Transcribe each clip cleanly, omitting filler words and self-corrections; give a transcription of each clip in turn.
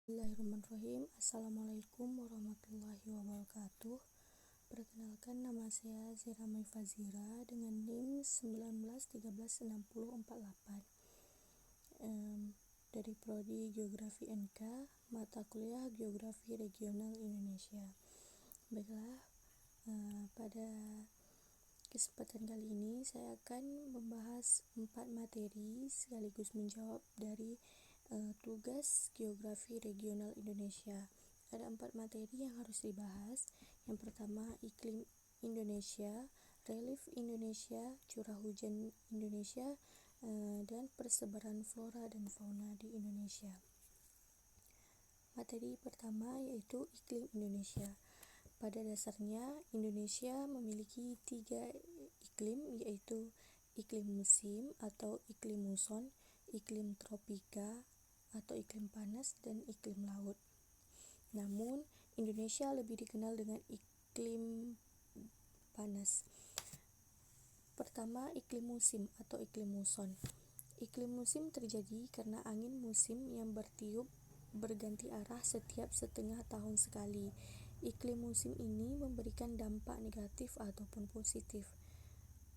Bismillahirrahmanirrahim. Assalamualaikum warahmatullahi wabarakatuh. Perkenalkan, nama saya Zira Maifazira dengan NIM 19136048 dari Prodi Geografi NK, mata kuliah Geografi Regional Indonesia. Baiklah, pada kesempatan kali ini saya akan membahas 4 materi sekaligus menjawab dari tugas Geografi Regional Indonesia. Ada 4 materi yang harus dibahas. Yang pertama, iklim Indonesia, relief Indonesia, curah hujan Indonesia, dan persebaran flora dan fauna di Indonesia. Materi pertama yaitu iklim Indonesia. Pada dasarnya, Indonesia memiliki 3 iklim, yaitu iklim musim atau iklim muson, iklim tropika atau iklim panas, dan iklim laut. Namun, Indonesia lebih dikenal dengan iklim panas. Pertama, iklim musim atau iklim muson. Iklim musim terjadi karena angin musim yang bertiup berganti arah setiap setengah tahun sekali. Iklim musim ini memberikan dampak negatif ataupun positif.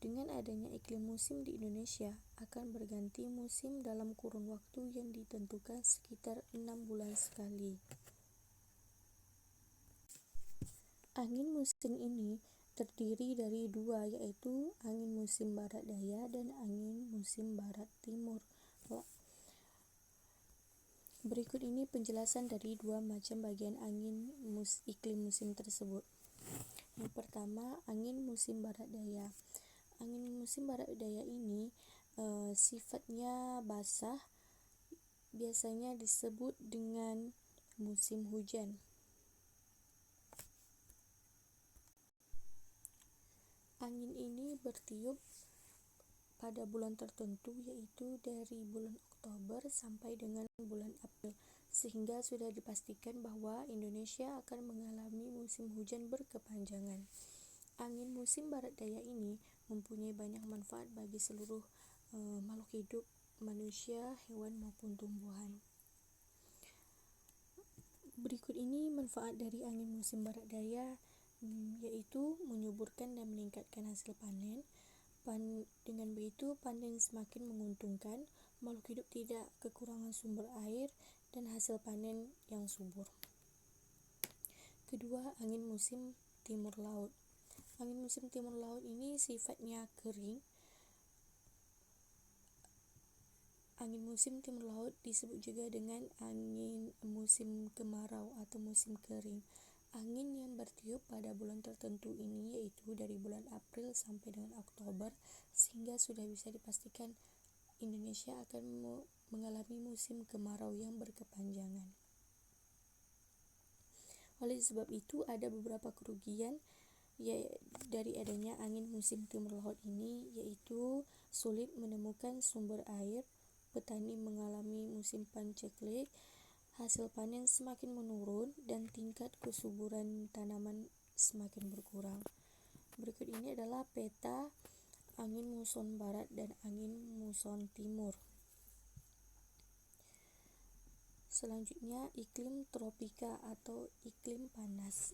Dengan adanya iklim musim di Indonesia, akan berganti musim dalam kurun waktu yang ditentukan sekitar 6 bulan sekali. Angin musim ini terdiri dari 2, yaitu angin musim barat daya dan angin musim barat timur. Berikut ini penjelasan dari 2 macam bagian angin iklim musim tersebut. Yang pertama, angin musim barat daya. Angin musim barat daya ini sifatnya basah, biasanya disebut dengan musim hujan. Angin ini bertiup pada bulan tertentu, yaitu dari bulan Oktober sampai dengan bulan April, sehingga sudah dipastikan bahwa Indonesia akan mengalami musim hujan berkepanjangan. Angin musim barat daya ini mempunyai banyak manfaat bagi seluruh makhluk hidup, manusia, hewan maupun tumbuhan. Berikut ini manfaat dari angin musim barat daya, yaitu menyuburkan dan meningkatkan hasil panen. Dengan begitu, panen semakin menguntungkan, makhluk hidup tidak kekurangan sumber air, dan hasil panen yang subur. Kedua, angin musim timur laut. Angin musim timur laut ini sifatnya kering. Angin musim timur laut disebut juga dengan angin musim kemarau atau musim kering. Angin yang bertiup pada bulan tertentu ini yaitu dari bulan April sampai dengan Oktober, sehingga sudah bisa dipastikan Indonesia akan mengalami musim kemarau yang berkepanjangan. Oleh sebab itu, ada beberapa kerugian dari adanya angin musim timur laut ini, yaitu sulit menemukan sumber air, petani mengalami musim paceklik, hasil panen semakin menurun, dan tingkat kesuburan tanaman semakin berkurang. Berikut ini adalah peta angin muson barat dan angin muson timur. Selanjutnya, iklim tropika atau iklim panas.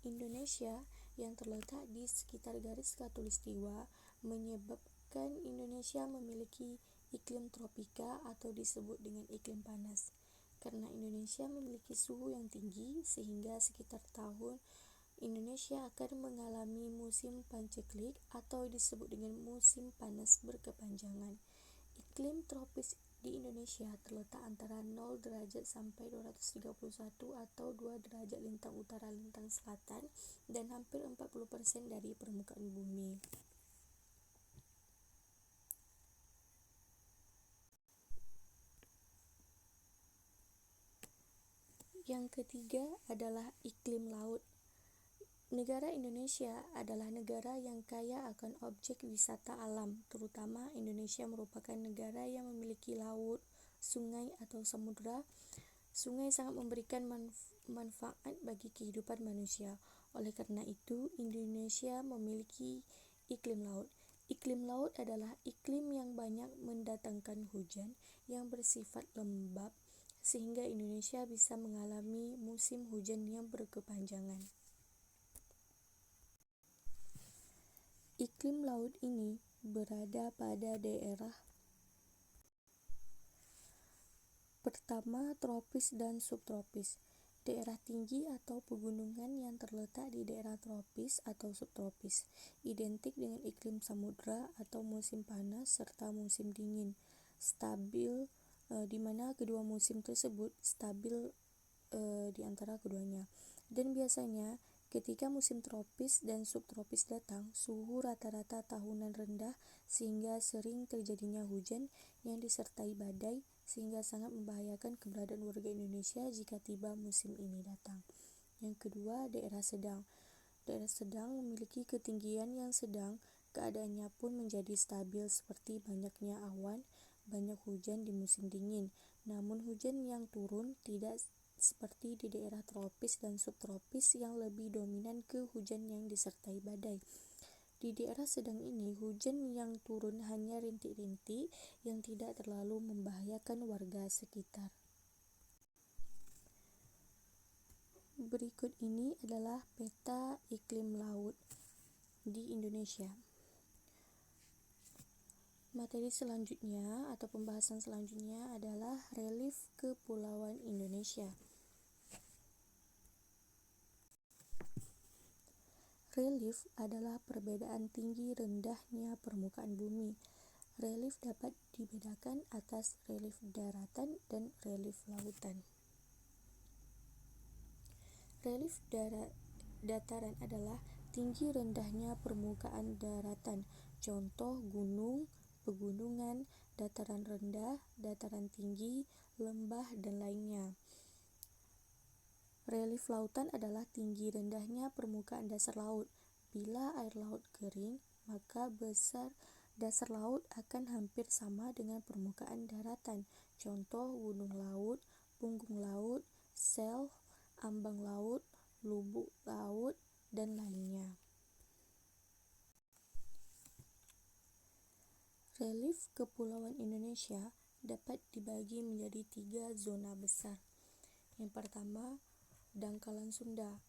Indonesia yang terletak di sekitar garis khatulistiwa menyebabkan Indonesia memiliki iklim tropika atau disebut dengan iklim panas. Karena Indonesia memiliki suhu yang tinggi, sehingga sekitar tahun Indonesia akan mengalami musim paceklik atau disebut dengan musim panas berkepanjangan. Iklim tropis di Indonesia terletak antara 0 derajat sampai 231 atau 2 derajat lintang utara lintang selatan, dan hampir 40% dari permukaan bumi. Yang ketiga adalah iklim laut. Negara Indonesia adalah negara yang kaya akan objek wisata alam, terutama Indonesia merupakan negara yang memiliki laut, sungai atau samudra. Sungai sangat memberikan manfaat bagi kehidupan manusia. Oleh karena itu, Indonesia memiliki iklim laut. Iklim laut adalah iklim yang banyak mendatangkan hujan yang bersifat lembap sehingga Indonesia bisa mengalami musim hujan yang berkepanjangan. Iklim laut ini berada pada daerah pertama tropis dan subtropis. Daerah tinggi atau pegunungan yang terletak di daerah tropis atau subtropis identik dengan iklim samudra atau musim panas serta musim dingin stabil, di mana kedua musim tersebut stabil di antara keduanya. Dan biasanya ketika musim tropis dan subtropis datang, suhu rata-rata tahunan rendah sehingga sering terjadinya hujan yang disertai badai sehingga sangat membahayakan keberadaan warga Indonesia jika tiba musim ini datang. Yang kedua, daerah sedang. Daerah sedang memiliki ketinggian yang sedang, keadaannya pun menjadi stabil seperti banyaknya awan, banyak hujan di musim dingin. Namun hujan yang turun tidak seperti di daerah tropis dan subtropis yang lebih dominan ke hujan yang disertai badai. Di daerah sedang ini, hujan yang turun hanya rintik-rintik yang tidak terlalu membahayakan warga sekitar. Berikut ini adalah peta iklim laut di Indonesia. Materi selanjutnya atau pembahasan selanjutnya adalah relief kepulauan Indonesia. Relief adalah perbedaan tinggi rendahnya permukaan bumi. Relief dapat dibedakan atas relief daratan dan relief lautan. Relief dataran adalah tinggi rendahnya permukaan daratan, contoh gunung, pegunungan, dataran rendah, dataran tinggi, lembah, dan lainnya. Relief lautan adalah tinggi rendahnya permukaan dasar laut. Bila air laut kering, maka besar dasar laut akan hampir sama dengan permukaan daratan. Contoh gunung laut, punggung laut, shelf, ambang laut, lubuk laut, dan lainnya. Relief kepulauan Indonesia dapat dibagi menjadi 3 zona besar. Yang pertama, dangkalan Sunda.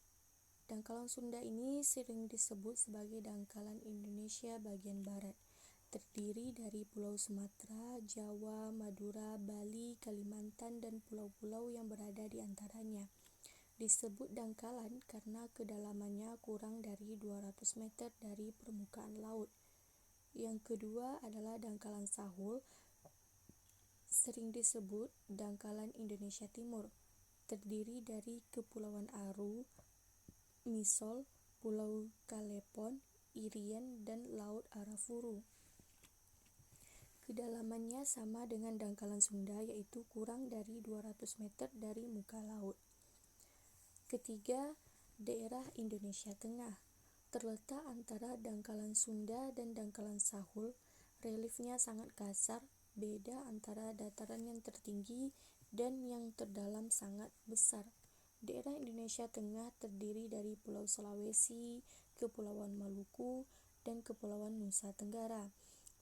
Dangkalan Sunda ini sering disebut sebagai dangkalan Indonesia bagian barat. Terdiri dari Pulau Sumatera, Jawa, Madura, Bali, Kalimantan, dan pulau-pulau yang berada di antaranya. Disebut dangkalan karena kedalamannya kurang dari 200 meter dari permukaan laut. Yang kedua adalah dangkalan Sahul, sering disebut dangkalan Indonesia Timur. Terdiri dari Kepulauan Aru, Misol, Pulau Kalepon, Irian, dan Laut Arafuru. Kedalamannya sama dengan dangkalan Sunda, yaitu kurang dari 200 meter dari muka laut. Ketiga, daerah Indonesia Tengah. Terletak antara dangkalan Sunda dan dangkalan Sahul, reliefnya sangat kasar, beda antara dataran yang tertinggi dan yang terdalam sangat besar. Daerah Indonesia Tengah terdiri dari Pulau Sulawesi, Kepulauan Maluku, dan Kepulauan Nusa Tenggara.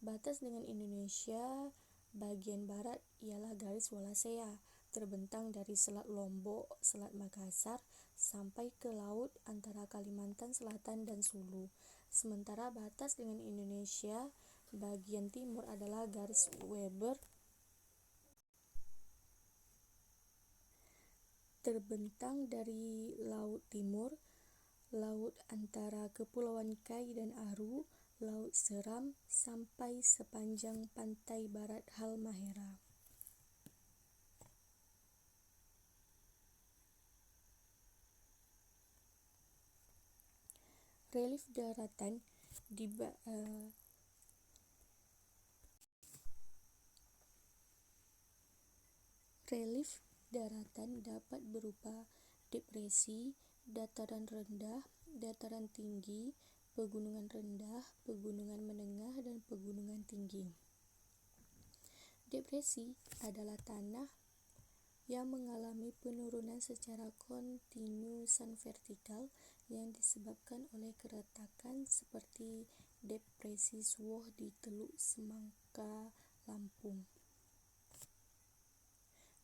Batas dengan Indonesia bagian barat ialah garis Wallacea, terbentang dari Selat Lombok, Selat Makassar, sampai ke laut antara Kalimantan Selatan dan Sulu. Sementara batas dengan Indonesia bagian timur adalah garis Weber, terbentang dari Laut Timur, laut antara Kepulauan Kai dan Aru, Laut Seram, sampai sepanjang pantai barat Halmahera. Relief daratan Relief daratan dapat berupa depresi, dataran rendah, dataran tinggi, pegunungan rendah, pegunungan menengah, dan pegunungan tinggi. Depresi adalah tanah yang mengalami penurunan secara kontinu san vertikal yang disebabkan oleh keretakan seperti Depresi Suwoh di Teluk Semangka, Lampung.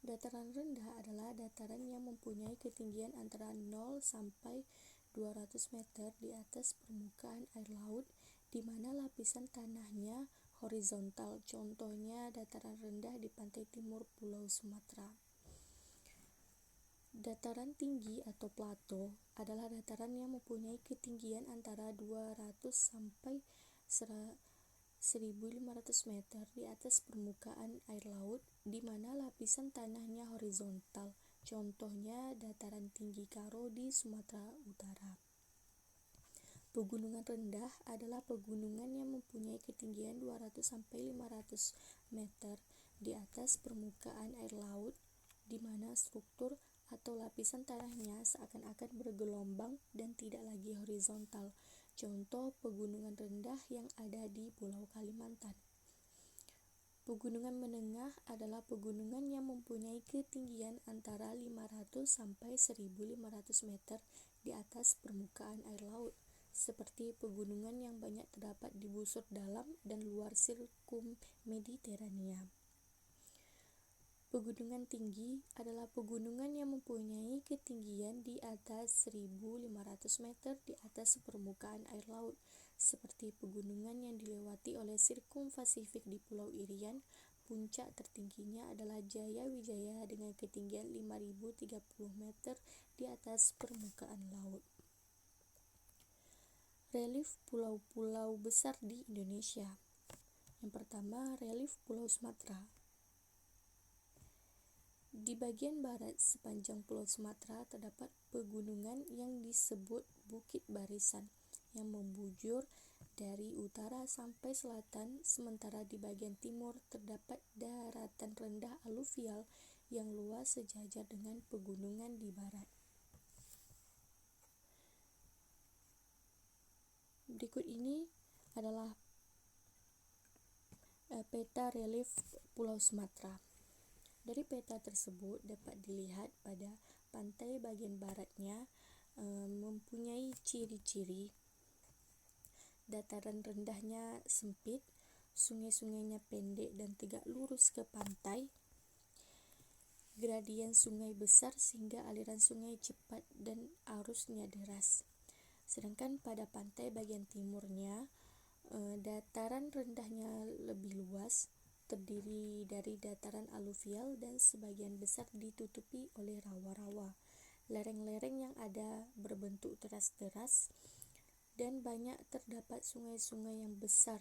Dataran rendah adalah dataran yang mempunyai ketinggian antara 0 sampai 200 meter di atas permukaan air laut, di mana lapisan tanahnya horizontal. Contohnya dataran rendah di pantai timur Pulau Sumatera. Dataran tinggi atau plato adalah dataran yang mempunyai ketinggian antara 200 sampai 1.500 meter di atas permukaan air laut, di mana lapisan tanahnya horizontal. Contohnya dataran tinggi Karo di Sumatera Utara. Pegunungan rendah adalah pegunungan yang mempunyai ketinggian 200 sampai 500 meter di atas permukaan air laut, di mana struktur atau lapisan tanahnya seakan-akan bergelombang dan tidak lagi horizontal. Contoh pegunungan rendah yang ada di Pulau Kalimantan. Pegunungan menengah adalah pegunungan yang mempunyai ketinggian antara 500 sampai 1.500 meter di atas permukaan air laut, seperti pegunungan yang banyak terdapat di busur dalam dan luar sirkum Mediterania. Pegunungan tinggi adalah pegunungan yang mempunyai ketinggian di atas 1.500 meter di atas permukaan air laut, seperti pegunungan yang dilewati oleh sirkum Pasifik di Pulau Irian. Puncak tertingginya adalah Jaya Wijaya dengan ketinggian 5.030 meter di atas permukaan laut. Relief pulau-pulau besar di Indonesia. Yang pertama, relief Pulau Sumatera. Di bagian barat sepanjang Pulau Sumatera terdapat pegunungan yang disebut Bukit Barisan yang membujur dari utara sampai selatan, sementara di bagian timur terdapat daratan rendah aluvial yang luas sejajar dengan pegunungan di barat. Berikut ini adalah peta relief Pulau Sumatera. Dari peta tersebut dapat dilihat pada pantai bagian baratnya mempunyai ciri-ciri dataran rendahnya sempit, sungai-sungainya pendek dan tegak lurus ke pantai, gradien sungai besar sehingga aliran sungai cepat dan arusnya deras. Sedangkan pada pantai bagian timurnya, dataran rendahnya lebih luas, terdiri dari dataran aluvial dan sebagian besar ditutupi oleh rawa-rawa. Lereng-lereng yang ada berbentuk teras-teras dan banyak terdapat sungai-sungai yang besar.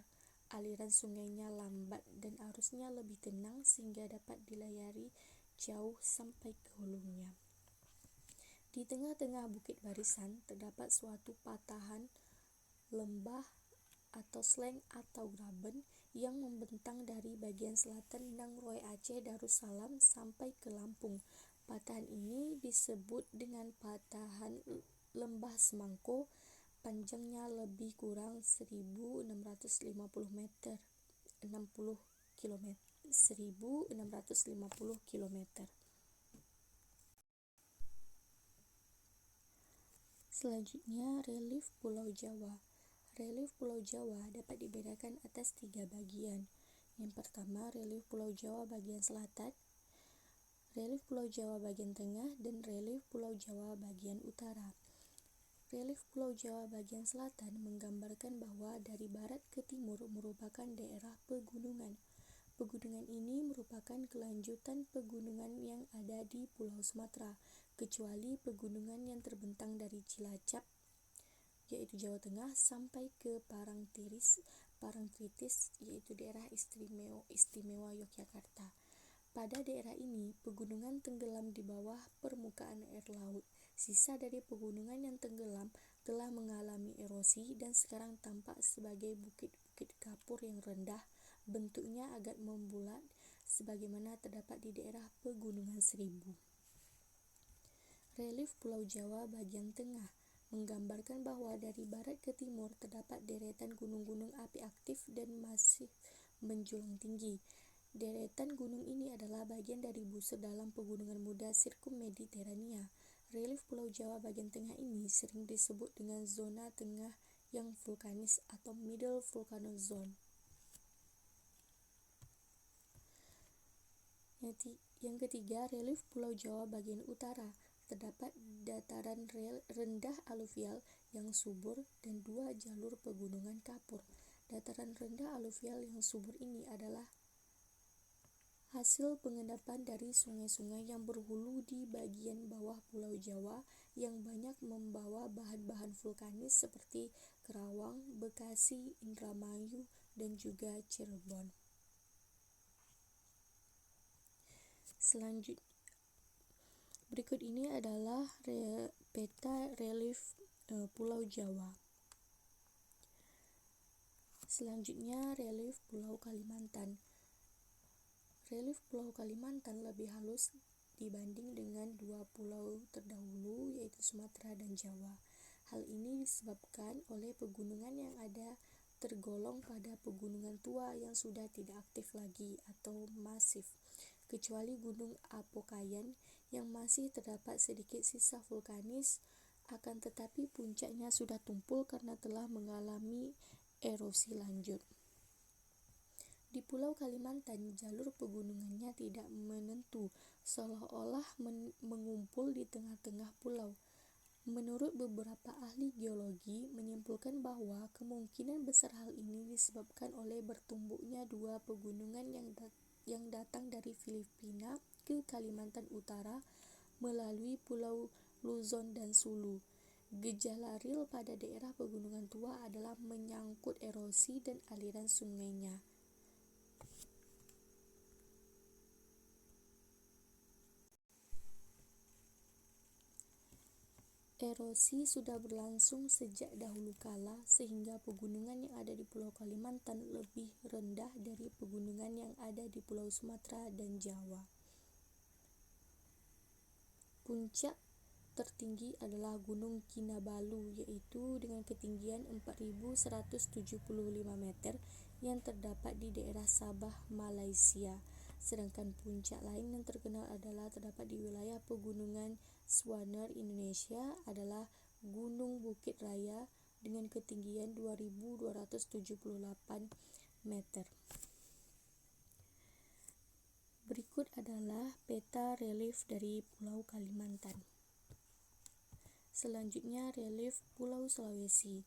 Aliran sungainya lambat dan arusnya lebih tenang sehingga dapat dilayari jauh sampai ke hulunya. Di tengah-tengah Bukit Barisan terdapat suatu patahan lembah atau sleng atau graben yang membentang dari bagian selatan Nanggroe Aceh Darussalam sampai ke Lampung. Patahan ini disebut dengan patahan Lembah Semangko. Panjangnya lebih kurang 1.650 meter, 60 km, 1.650 km. Selanjutnya, relief Pulau Jawa. Relief Pulau Jawa dapat dibedakan atas 3 bagian. Yang pertama, relief Pulau Jawa bagian selatan, relief Pulau Jawa bagian tengah, dan relief Pulau Jawa bagian utara. Relief Pulau Jawa bagian selatan menggambarkan bahwa dari barat ke timur merupakan daerah pegunungan. Pegunungan ini merupakan kelanjutan pegunungan yang ada di Pulau Sumatera, kecuali pegunungan yang terbentang dari Cilacap, yaitu Jawa Tengah, sampai ke Parangtritis, yaitu daerah istimewa Yogyakarta. Pada daerah ini, pegunungan tenggelam di bawah permukaan air laut. Sisa dari pegunungan yang tenggelam telah mengalami erosi dan sekarang tampak sebagai bukit-bukit kapur yang rendah, bentuknya agak membulat, sebagaimana terdapat di daerah Pegunungan Seribu. Relief Pulau Jawa bagian tengah menggambarkan bahwa dari barat ke timur terdapat deretan gunung-gunung api aktif dan masif menjulang tinggi. Deretan gunung ini adalah bagian dari busur dalam pegunungan muda sirkum Mediterania. Relief Pulau Jawa bagian tengah ini sering disebut dengan zona tengah, yang vulkanis atau Middle Volcano Zone. Yang ketiga, relief Pulau Jawa bagian utara. Terdapat dataran rendah aluvial yang subur dan 2 jalur pegunungan kapur. Dataran rendah aluvial yang subur ini adalah hasil pengendapan dari sungai-sungai yang berhulu di bagian bawah Pulau Jawa yang banyak membawa bahan-bahan vulkanis seperti Kerawang, Bekasi, Indramayu, dan juga Cirebon. Berikut ini adalah peta relief Pulau Jawa. Selanjutnya, relief Pulau Kalimantan. Relief Pulau Kalimantan lebih halus dibanding dengan 2 pulau terdahulu, yaitu Sumatera dan Jawa. Hal ini disebabkan oleh pegunungan yang ada tergolong pada pegunungan tua yang sudah tidak aktif lagi atau masif, kecuali Gunung Apokayan yang masih terdapat sedikit sisa vulkanis, akan tetapi puncaknya sudah tumpul karena telah mengalami erosi lanjut. Di Pulau Kalimantan, jalur pegunungannya tidak menentu, seolah-olah mengumpul di tengah-tengah pulau. Menurut beberapa ahli geologi, menyimpulkan bahwa kemungkinan besar hal ini disebabkan oleh bertumbuknya 2 pegunungan yang datang dari Filipina ke Kalimantan Utara melalui Pulau Luzon dan Sulu. Gejala real pada daerah pegunungan tua adalah menyangkut erosi dan aliran sungainya. Erosi sudah berlangsung sejak dahulu kala, sehingga pegunungan yang ada di Pulau Kalimantan lebih rendah dari pegunungan yang ada di Pulau Sumatera dan Jawa. Puncak tertinggi adalah Gunung Kinabalu, yaitu dengan ketinggian 4.175 meter yang terdapat di daerah Sabah, Malaysia. Sedangkan puncak lain yang terkenal adalah terdapat di wilayah pegunungan Swaner, Indonesia, adalah Gunung Bukit Raya dengan ketinggian 2.278 meter. Berikut adalah peta relief dari Pulau Kalimantan. Selanjutnya, relief Pulau Sulawesi.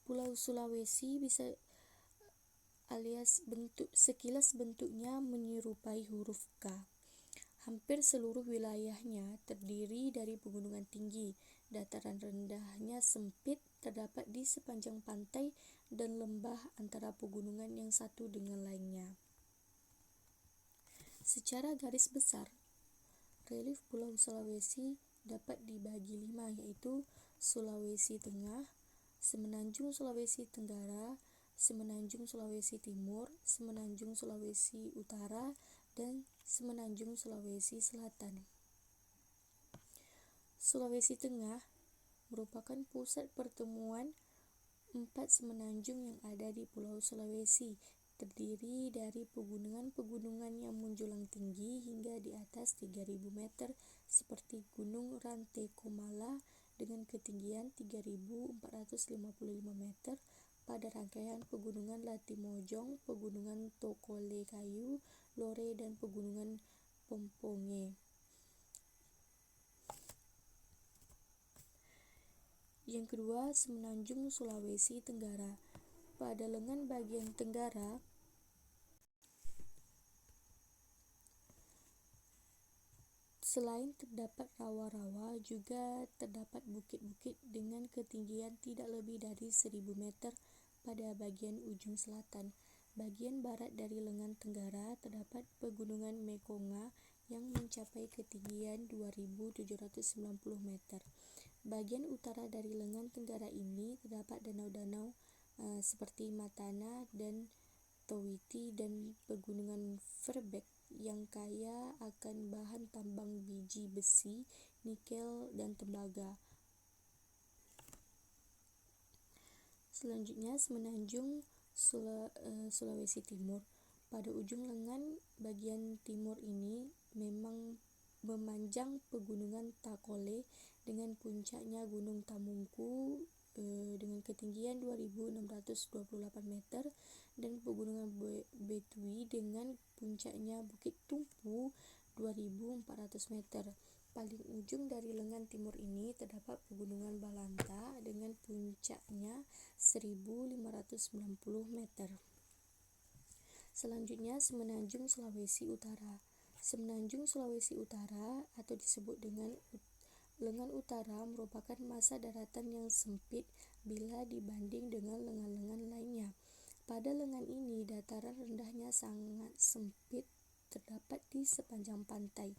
Pulau Sulawesi bisa sekilas bentuknya menyerupai huruf K. Hampir seluruh wilayahnya terdiri dari pegunungan tinggi, dataran rendahnya sempit, terdapat di sepanjang pantai dan lembah antara pegunungan yang satu dengan lainnya. Secara garis besar, relief Pulau Sulawesi dapat dibagi 5, yaitu Sulawesi Tengah, Semenanjung Sulawesi Tenggara, Semenanjung Sulawesi Timur, Semenanjung Sulawesi Utara, dan Semenanjung Sulawesi Selatan. Sulawesi Tengah merupakan pusat pertemuan 4 semenanjung yang ada di Pulau Sulawesi, terdiri dari pegunungan-pegunungan yang menjulang tinggi hingga di atas 3.000 meter seperti Gunung Rantekomala dengan ketinggian 3.455 meter, pada rangkaian pegunungan Latimojong, pegunungan Tokolekayu, Lore, dan pegunungan Pomponge. Yang kedua, Semenanjung Sulawesi Tenggara. Pada lengan bagian tenggara, selain terdapat rawa-rawa, juga terdapat bukit-bukit dengan ketinggian tidak lebih dari 1.000 meter pada bagian ujung selatan. Bagian barat dari lengan tenggara terdapat pegunungan Mekonga yang mencapai ketinggian 2.790 meter. Bagian utara dari lengan tenggara ini terdapat danau-danau seperti Matana dan Towiti dan pegunungan Verbeek yang kaya akan bahan tambang biji besi, nikel, dan tembaga. Selanjutnya, Semenanjung Sulawesi Timur. Pada ujung lengan bagian timur ini memang memanjang pegunungan Takole dengan puncaknya Gunung Tamungku dengan ketinggian 2.628 meter, dan Pegunungan Betui dengan puncaknya Bukit Tumpu 2.400 meter. Paling ujung dari lengan timur ini terdapat Pegunungan Balanta dengan puncaknya 1.590 meter. Selanjutnya, Semenanjung Sulawesi Utara. Semenanjung Sulawesi Utara atau disebut dengan lengan utara merupakan massa daratan yang sempit bila dibanding dengan lengan-lengan lainnya. Pada lengan ini, dataran rendahnya sangat sempit terdapat di sepanjang pantai.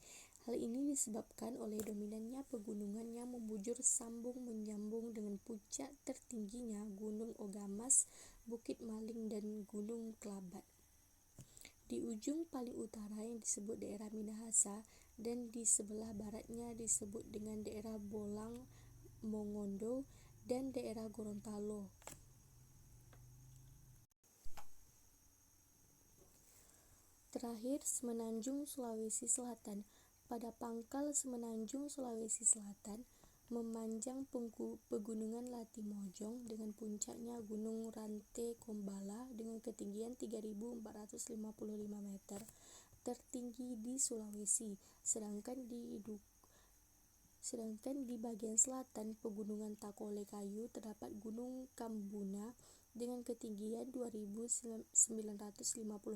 Hal ini disebabkan oleh dominannya pegunungan yang membujur sambung menyambung dengan puncak tertingginya Gunung Ogamas, Bukit Maling, dan Gunung Kelabat. Di ujung paling utara yang disebut daerah Minahasa dan di sebelah baratnya disebut dengan daerah Bolang Mongondo dan daerah Gorontalo. Terakhir, Semenanjung Sulawesi Selatan. Pada pangkal Semenanjung Sulawesi Selatan memanjang Pegunungan Latimojong dengan puncaknya Gunung Rante Kombala dengan ketinggian 3.455 meter, tertinggi di Sulawesi. Sedangkan di bagian selatan Pegunungan Takole Kayu terdapat Gunung Kambuna dengan ketinggian 2.950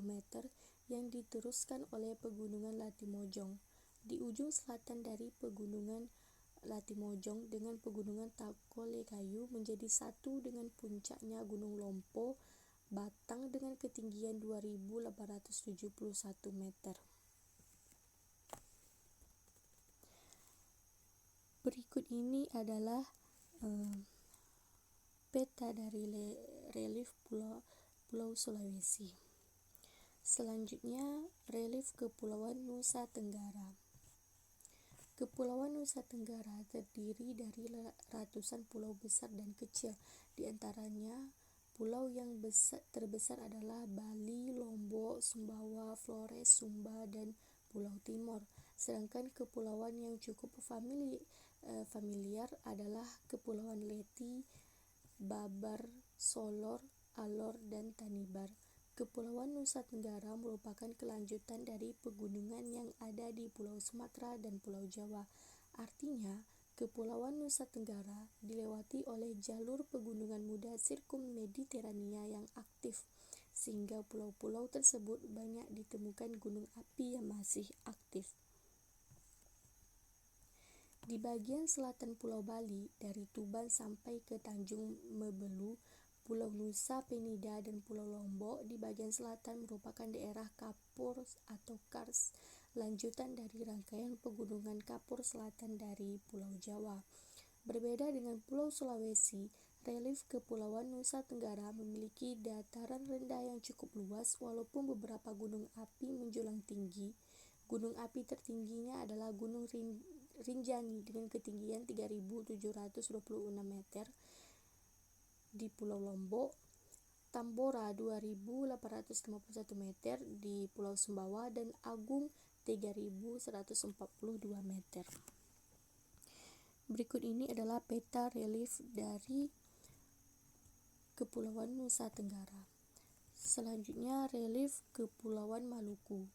meter yang diteruskan oleh Pegunungan Latimojong. Di ujung selatan dari Pegunungan Latimojong dengan Pegunungan Takole Kayu menjadi satu dengan puncaknya Gunung Lompo Batang dengan ketinggian 2.871 meter. Berikut ini adalah peta dari relief Pulau Sulawesi. Selanjutnya, relief Kepulauan Nusa Tenggara. Kepulauan Nusa Tenggara terdiri dari ratusan pulau besar dan kecil. Di antaranya, pulau yang terbesar adalah Bali, Lombok, Sumbawa, Flores, Sumba, dan Pulau Timor. Sedangkan kepulauan yang cukup familiar adalah Kepulauan Leti, Babar, Solor, Alor, dan Tanimbar. Kepulauan Nusa Tenggara merupakan kelanjutan dari pegunungan yang ada di Pulau Sumatera dan Pulau Jawa. Artinya, Kepulauan Nusa Tenggara dilewati oleh jalur pegunungan muda sirkum-mediterania yang aktif, sehingga pulau-pulau tersebut banyak ditemukan gunung api yang masih aktif. Di bagian selatan Pulau Bali, dari Tuban sampai ke Tanjung Mebelu, Pulau Nusa Penida dan Pulau Lombok di bagian selatan merupakan daerah kapur atau kars, lanjutan dari rangkaian pegunungan kapur selatan dari Pulau Jawa. Berbeda dengan Pulau Sulawesi, relief Kepulauan Nusa Tenggara memiliki dataran rendah yang cukup luas walaupun beberapa gunung api menjulang tinggi. Gunung api tertingginya adalah Gunung Rinjani dengan ketinggian 3.726 meter di Pulau Lombok, Tambora 2.851 meter di Pulau Sumbawa, dan Agung 3.142 meter. Berikut ini adalah peta relief dari Kepulauan Nusa Tenggara. Selanjutnya, relief Kepulauan Maluku.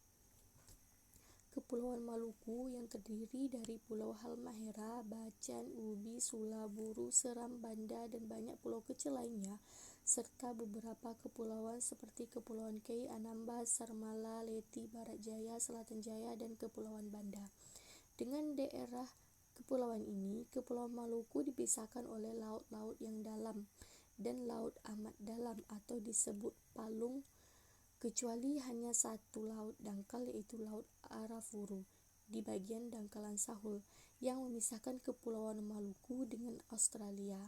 Kepulauan Maluku yang terdiri dari Pulau Halmahera, Bacan, Ubi, Sula, Buru, Seram, Banda, dan banyak pulau kecil lainnya, serta beberapa kepulauan seperti Kepulauan Kei, Anambas, Sarmala, Leti, Barat Jaya, Selatan Jaya, dan Kepulauan Banda. Dengan daerah kepulauan ini, Kepulauan Maluku dipisahkan oleh laut-laut yang dalam dan laut amat dalam atau disebut palung, kecuali hanya satu laut dangkal yaitu Laut Arafuru di bagian dangkalan Sahul yang memisahkan Kepulauan Maluku dengan Australia.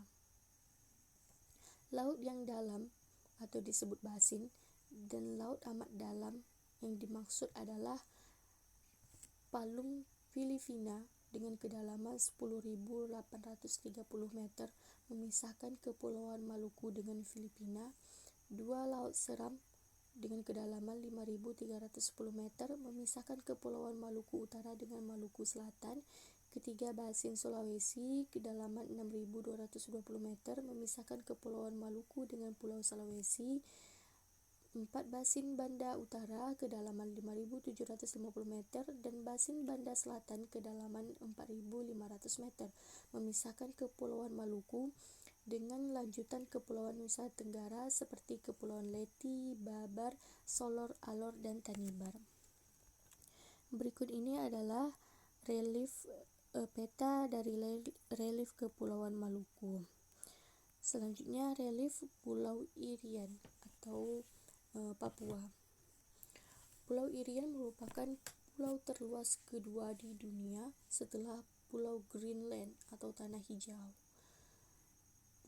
Laut yang dalam atau disebut basin dan laut amat dalam yang dimaksud adalah palung Filipina dengan kedalaman 10.830 meter memisahkan Kepulauan Maluku dengan Filipina. Dua Laut Seram dengan kedalaman 5.310 meter memisahkan Kepulauan Maluku Utara dengan Maluku Selatan. ketiga, Basin Sulawesi, kedalaman 6.220 meter, memisahkan Kepulauan Maluku dengan Pulau Sulawesi. 4. Basin Banda Utara, kedalaman 5.750 meter, dan Basin Banda Selatan, kedalaman 4.500 meter, memisahkan Kepulauan Maluku dengan lanjutan Kepulauan Nusa Tenggara seperti Kepulauan Leti, Babar, Solor, Alor, dan Tanimbar. Berikut ini adalah relief peta dari relief Kepulauan Maluku. Selanjutnya, relief Pulau Irian atau Papua. Pulau Irian merupakan pulau terluas kedua di dunia setelah Pulau Greenland atau Tanah Hijau.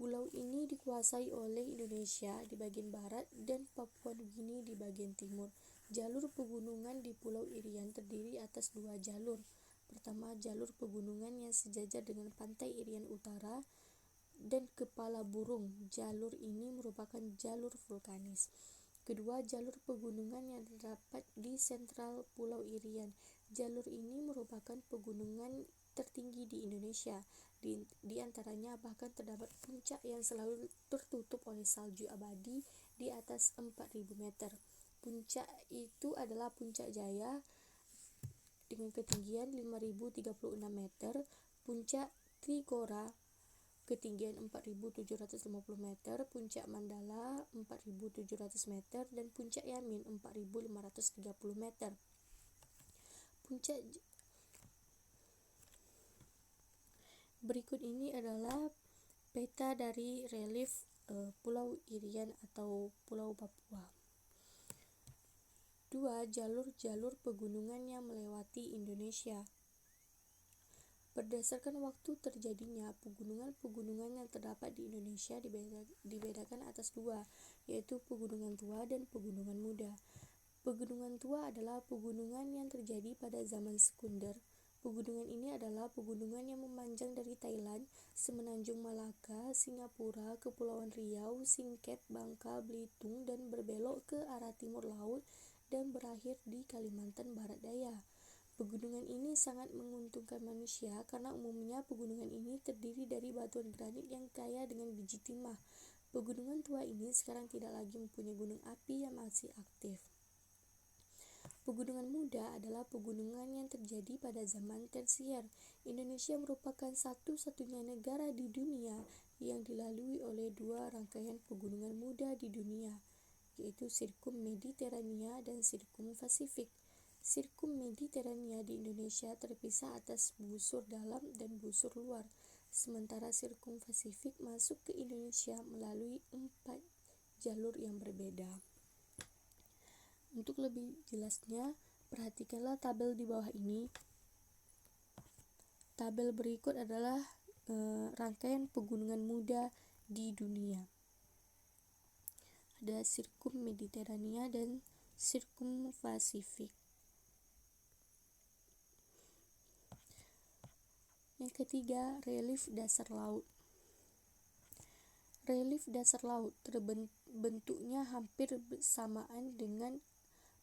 Pulau ini dikuasai oleh Indonesia di bagian barat dan Papua Nugini di bagian timur. Jalur pegunungan di Pulau Irian terdiri atas 2 jalur. Pertama, jalur pegunungan yang sejajar dengan pantai Irian Utara dan Kepala Burung. Jalur ini merupakan jalur vulkanis. Kedua, jalur pegunungan yang terdapat di sentral Pulau Irian. Jalur ini merupakan pegunungan tertinggi di Indonesia. Di antaranya bahkan terdapat puncak yang selalu tertutup oleh salju abadi di atas 4.000 meter. Puncak itu adalah Puncak Jaya dengan ketinggian 5.036 meter, Puncak Trigora ketinggian 4.750 meter, Puncak Mandala 4.700 meter, dan Puncak Yamin 4.530 meter. Berikut ini adalah peta dari relief Pulau Irian atau Pulau Papua. 2. Jalur-jalur pegunungan yang melewati Indonesia. Berdasarkan waktu terjadinya, pegunungan-pegunungan yang terdapat di Indonesia dibedakan atas 2, yaitu Pegunungan Tua dan Pegunungan Muda. Pegunungan Tua adalah pegunungan yang terjadi pada zaman sekunder. Pegunungan ini adalah pegunungan yang memanjang dari Thailand, Semenanjung Malaka, Singapura, Kepulauan Riau, Singkep, Bangka, Belitung, dan berbelok ke arah timur laut dan berakhir di Kalimantan Barat Daya. Pegunungan ini sangat menguntungkan manusia karena umumnya pegunungan ini terdiri dari batuan granit yang kaya dengan biji timah. Pegunungan Tua ini sekarang tidak lagi mempunyai gunung api yang masih aktif. Pegunungan Muda adalah pegunungan yang terjadi pada zaman tersier. Indonesia merupakan satu-satunya negara di dunia yang dilalui oleh 2 rangkaian pegunungan muda di dunia, yaitu Sirkum Mediterania dan Sirkum Pasifik. Sirkum Mediterania di Indonesia terpisah atas busur dalam dan busur luar, sementara Sirkum Pasifik masuk ke Indonesia melalui 4 jalur yang berbeda. Untuk lebih jelasnya, perhatikanlah tabel di bawah ini. Tabel berikut adalah rangkaian pegunungan muda di dunia. Ada Sirkum Mediterania dan Sirkum Pasifik. Yang ketiga, relief dasar laut. Relief dasar laut bentuknya hampir bersamaan dengan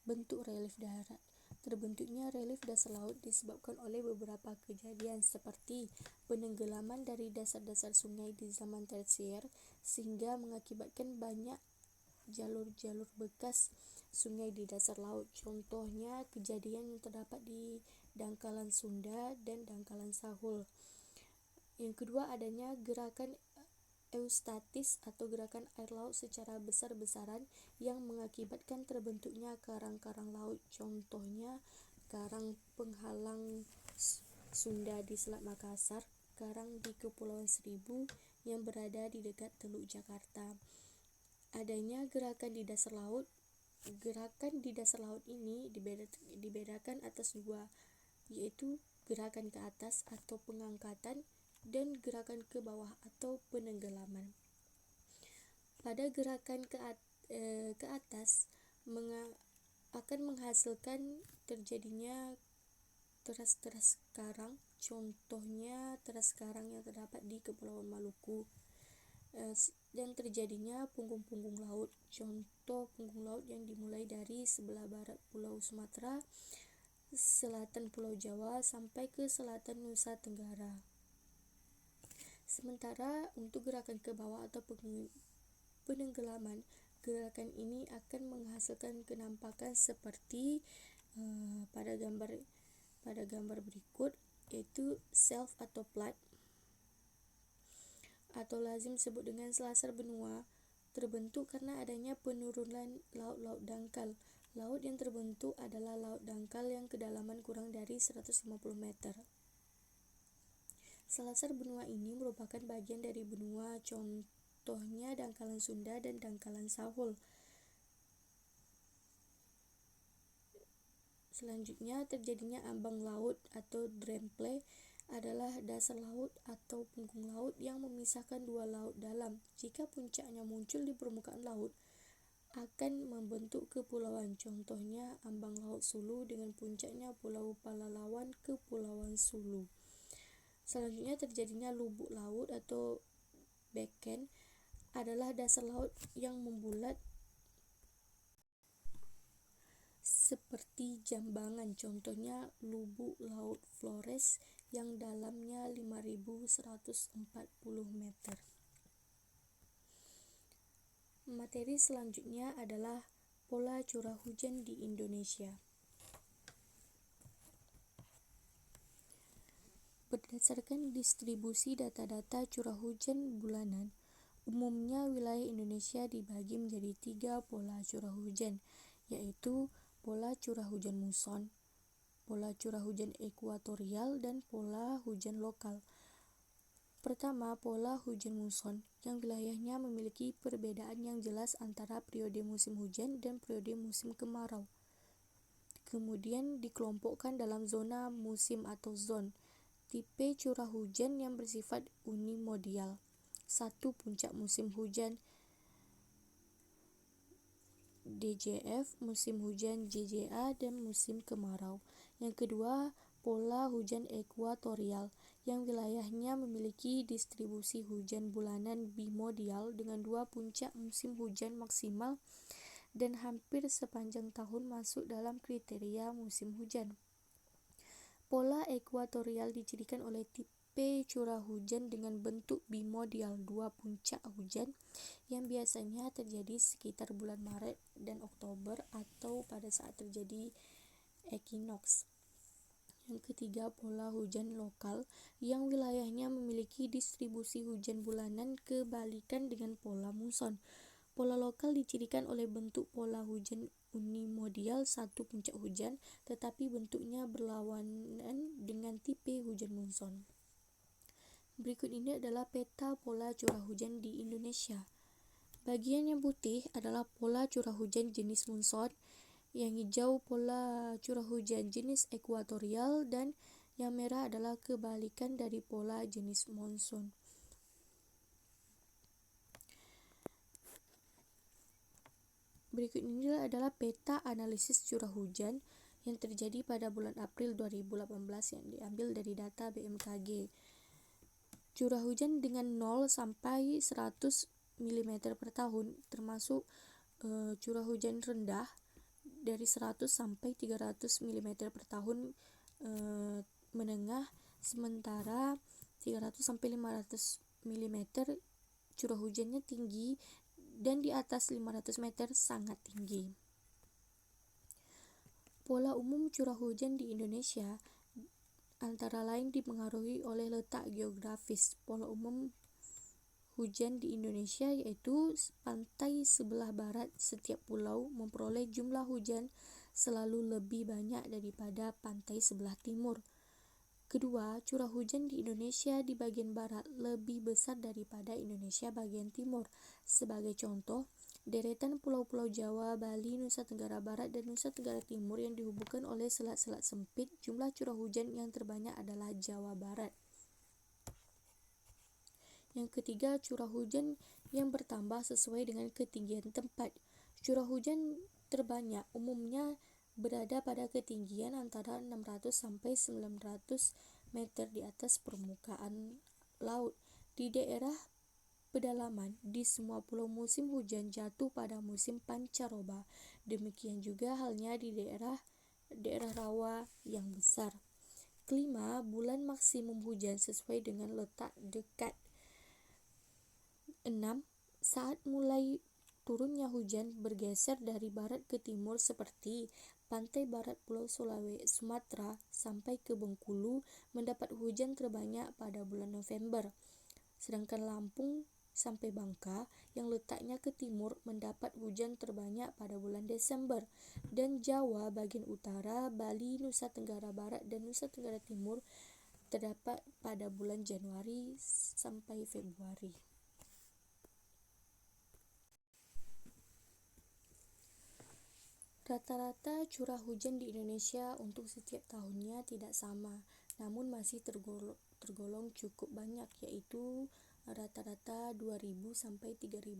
bentuk relief darat. Terbentuknya relief dasar laut disebabkan oleh beberapa kejadian seperti penenggelaman dari dasar-dasar sungai di zaman tersier sehingga mengakibatkan banyak jalur-jalur bekas sungai di dasar laut. Contohnya kejadian yang terdapat di Dangkalan Sunda dan Dangkalan Sahul. Yang kedua, adanya gerakan eustatis atau gerakan air laut secara besar-besaran yang mengakibatkan terbentuknya karang-karang laut. Contohnya karang penghalang Sunda di Selat Makassar, karang di Kepulauan Seribu yang berada di dekat Teluk Jakarta. Adanya gerakan di dasar laut. Gerakan di dasar laut ini dibedakan atas 2, yaitu gerakan ke atas atau pengangkatan dan gerakan ke bawah atau penenggelaman. Pada gerakan ke atas akan menghasilkan terjadinya teras-teras karang, contohnya teras karang yang terdapat di Kepulauan Maluku, dan terjadinya punggung-punggung laut, contoh punggung laut yang dimulai dari sebelah barat Pulau Sumatera selatan Pulau Jawa sampai ke selatan Nusa Tenggara. Sementara untuk gerakan ke bawah atau penenggelaman, gerakan ini akan menghasilkan kenampakan seperti pada gambar berikut, yaitu shelf atau plat atau lazim disebut dengan selasar benua, terbentuk karena adanya penurunan laut-laut dangkal. Laut yang terbentuk adalah laut dangkal yang kedalaman kurang dari 150 meter. Selasar benua ini merupakan bagian dari benua, contohnya dangkalan Sunda dan dangkalan Sahul. Selanjutnya, terjadinya ambang laut atau drempleh adalah dasar laut atau punggung laut yang memisahkan dua laut dalam. Jika puncaknya muncul di permukaan laut, akan membentuk kepulauan, contohnya ambang laut Sulu dengan puncaknya Pulau Palalawan, Kepulauan Sulu. Selanjutnya, terjadinya lubuk laut atau beken adalah dasar laut yang membulat seperti jambangan, contohnya lubuk laut Flores yang dalamnya 5.140 meter. Materi selanjutnya adalah pola curah hujan di Indonesia. Berdasarkan distribusi data-data curah hujan bulanan, umumnya wilayah Indonesia dibagi menjadi 3 pola curah hujan, yaitu pola curah hujan muson, pola curah hujan ekuatorial, dan pola hujan lokal. Pertama, pola hujan muson, yang wilayahnya memiliki perbedaan yang jelas antara periode musim hujan dan periode musim kemarau. Kemudian dikelompokkan dalam zona musim atau zon. Tipe curah hujan yang bersifat unimodial. 1. Puncak musim hujan DJF, musim hujan JJA, dan musim kemarau. Yang kedua, pola hujan ekuatorial, yang wilayahnya memiliki distribusi hujan bulanan bimodial dengan 2 puncak musim hujan maksimal dan hampir sepanjang tahun masuk dalam kriteria musim hujan. Pola ekuatorial dicirikan oleh tipe curah hujan dengan bentuk bimodial, 2 puncak hujan yang biasanya terjadi sekitar bulan Maret dan Oktober atau pada saat terjadi ekinoks. Yang ketiga, pola hujan lokal, yang wilayahnya memiliki distribusi hujan bulanan kebalikan dengan pola muson. Pola lokal dicirikan oleh bentuk pola hujan unimodial, 1 puncak hujan, tetapi bentuknya berlawanan dengan tipe hujan muson. Berikut ini adalah peta pola curah hujan di Indonesia. Bagian yang putih adalah pola curah hujan jenis muson, yang hijau pola curah hujan jenis ekuatorial, dan yang merah adalah kebalikan dari pola jenis monsun. Berikut ini adalah peta analisis curah hujan yang terjadi pada bulan April 2018 yang diambil dari data BMKG. Curah hujan dengan 0 sampai 100 mm per tahun, termasuk curah hujan rendah dari 100 sampai 300 mm per tahun, menengah, sementara 300 sampai 500 mm curah hujannya tinggi, dan di atas 500 meter sangat tinggi. Pola umum curah hujan di Indonesia antara lain dipengaruhi oleh letak geografis. Pola umum hujan di Indonesia yaitu pantai sebelah barat setiap pulau memperoleh jumlah hujan selalu lebih banyak daripada pantai sebelah timur. Kedua, curah hujan di Indonesia di bagian barat lebih besar daripada Indonesia bagian timur. Sebagai contoh, deretan pulau-pulau Jawa, Bali, Nusa Tenggara Barat, dan Nusa Tenggara Timur yang dihubungkan oleh selat-selat sempit, jumlah curah hujan yang terbanyak adalah Jawa Barat. Yang ketiga, curah hujan yang bertambah sesuai dengan ketinggian tempat. Curah hujan terbanyak umumnya berada pada ketinggian antara 600 sampai 900 meter di atas permukaan laut. Di daerah pedalaman, di semua pulau musim hujan jatuh pada musim pancaroba. Demikian juga halnya di daerah daerah rawa yang besar. Kelima, bulan maksimum hujan sesuai dengan letak dekat. 6. Saat mulai turunnya hujan bergeser dari barat ke timur seperti pantai barat Pulau Sumatera sampai ke Bengkulu mendapat hujan terbanyak pada bulan November. Sedangkan Lampung sampai Bangka yang letaknya ke timur mendapat hujan terbanyak pada bulan Desember, dan Jawa bagian utara, Bali, Nusa Tenggara Barat dan Nusa Tenggara Timur terdapat pada bulan Januari sampai Februari. Rata-rata curah hujan di Indonesia untuk setiap tahunnya tidak sama, namun masih tergolong cukup banyak, yaitu rata-rata 2.000 sampai 3.000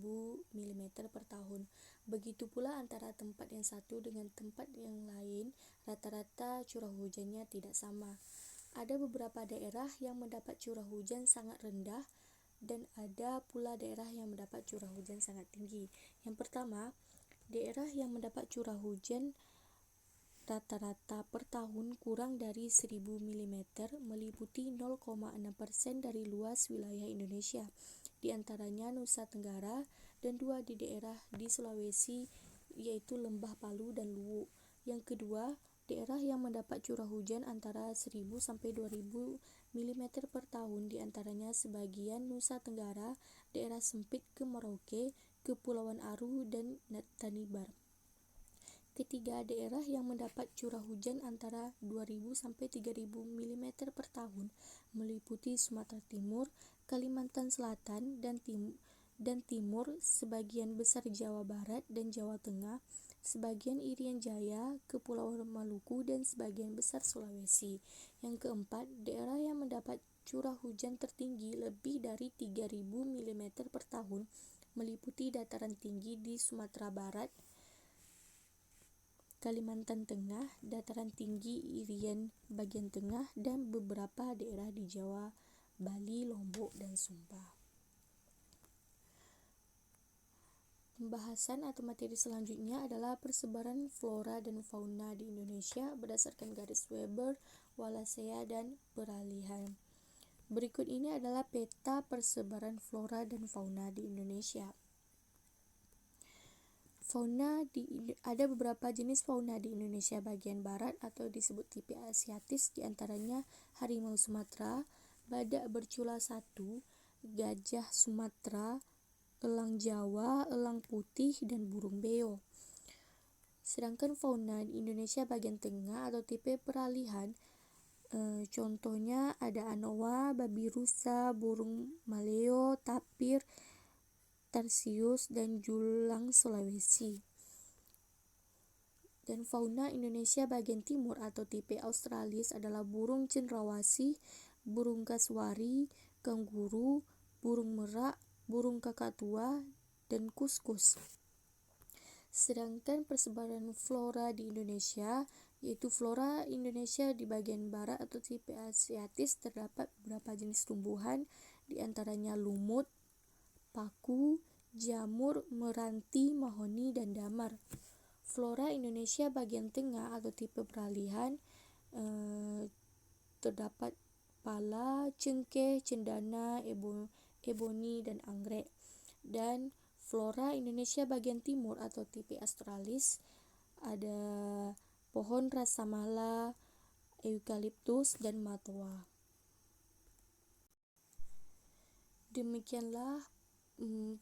mm per tahun. Begitu pula antara tempat yang satu dengan tempat yang lain, rata-rata curah hujannya tidak sama. Ada beberapa daerah yang mendapat curah hujan sangat rendah dan ada pula daerah yang mendapat curah hujan sangat tinggi. Yang pertama, daerah yang mendapat curah hujan rata-rata per tahun kurang dari 1.000 mm meliputi 0,6% dari luas wilayah Indonesia, di antaranya Nusa Tenggara dan 2 di daerah di Sulawesi, yaitu Lembah Palu dan Luwu. Yang kedua, daerah yang mendapat curah hujan antara 1.000 sampai 2.000 mm per tahun, di antaranya sebagian Nusa Tenggara, daerah sempit ke Merauke, Kepulauan Aru dan Tanimbar. Ketiga, daerah yang mendapat curah hujan antara 2.000 sampai 3.000 mm per tahun meliputi Sumatera Timur, Kalimantan Selatan dan Timur, sebagian besar Jawa Barat dan Jawa Tengah, sebagian Irian Jaya, Kepulauan Maluku dan sebagian besar Sulawesi. Yang keempat, daerah yang mendapat curah hujan tertinggi lebih dari 3.000 mm per tahun meliputi dataran tinggi di Sumatera Barat, Kalimantan Tengah, dataran tinggi Irian bagian tengah, dan beberapa daerah di Jawa, Bali, Lombok, dan Sumba. Pembahasan atau materi selanjutnya adalah persebaran flora dan fauna di Indonesia berdasarkan garis Weber, Wallacea, dan peralihan. Berikut ini adalah peta persebaran flora dan fauna di Indonesia. Ada beberapa jenis fauna di Indonesia bagian barat atau disebut tipe asiatis, diantaranya harimau Sumatera, badak bercula 1, gajah Sumatera, elang Jawa, elang putih, dan burung beo. Sedangkan fauna di Indonesia bagian tengah atau tipe peralihan, contohnya ada anoa, babi rusa, burung maleo, tapir, tarsius, dan julang Sulawesi. Dan fauna Indonesia bagian timur atau tipe australis adalah burung cendrawasih, burung kasuari, kanguru, burung merak, burung kakatua, dan kuskus. Sedangkan persebaran flora di Indonesia, yaitu flora Indonesia di bagian barat atau tipe asiatis, terdapat beberapa jenis tumbuhan, di antaranya lumut, paku, jamur, meranti, mahoni, dan damar. Flora Indonesia bagian tengah atau tipe peralihan, terdapat pala, cengkeh, cendana, eboni, dan anggrek. Dan flora Indonesia bagian timur atau tipe australis ada pohon rasamala, eukaliptus, dan matoa. Demikianlah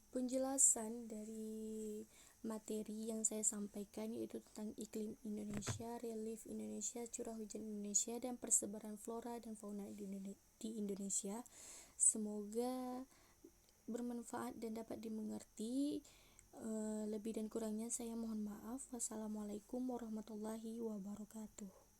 penjelasan dari materi yang saya sampaikan, yaitu tentang iklim Indonesia, relief Indonesia, curah hujan Indonesia, dan persebaran flora dan fauna di Indonesia. Semoga bermanfaat dan dapat dimengerti. Lebih dan kurangnya saya mohon maaf. Wassalamualaikum warahmatullahi wabarakatuh.